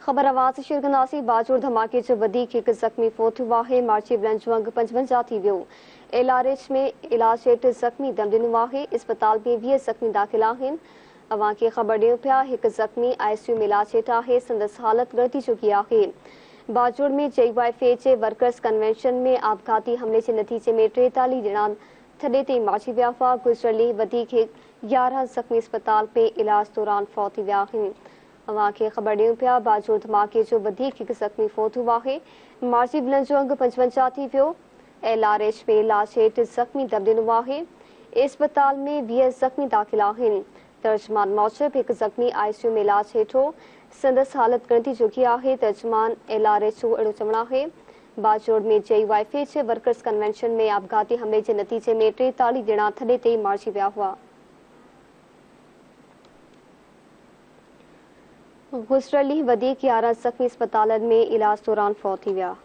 ख़बर आवाज़ शेयर कंदासीं। बाजोड़ धमाके च वधीक हिकु ज़ख़्मी फ़ौत थियो आहे। मार्ची ब्लंजवंग 55 थी वियो। एलआरएच में इलाज हेठि ज़ख़्मी दम ॾिनो आहे। इस्पताल में 20 ज़ख़्मी दाख़िल आहिनि। अवां खे ख़बर ॾियूं पिया, हिकु ज़ख़्मी आईसीयू में इलाज हेठि आहे। संदसि हालत गणिती चुकी आहे। बाजोड़ में JYF जे वर्कर्स कन्वेंशन में आपघाती हमले जे नतीजे में 43 ॼणा थॾे ते मारिजी विया हुआ। गुज़िरियल ॾींहुं वधीक 11 ज़ख़्मी इस्पताल में इलाज दौरान फ़ौत थी विया आहिनि। अवां खे ख़बर ॾियूं पिया, बाजोड़ धमाके जो वधीक हिकु ज़ख़्मी फ़ौत थियो आहे। मार्ची ब्लंजवंग 55 थी वियो। LRH में इलाज हेठि ज़ख़्मी दम ॾिनो आहे। इस्पताल में 20 ज़ख़्मी दाख़िल आहिनि। तर्जमान मूजिबि हिकु ज़ख़्मी आईसीयू में इलाज हेठि हो। संदसि हालत गणिती चुकी आहे। तर्जमान LRH जो अहिड़ो चवणु आहे। बाजोड़ में JYF जे वर्कर्स कन्वेंशन में आपघाती हमले जे नतीजे में 43 ॼणा थॾे ते मारिजी विया हुआ। गुज़िरियल ॾींहुं वधीक 11 ज़ख़्मी इस्पतालनि में इलाज दौरान फ़ौत थी विया।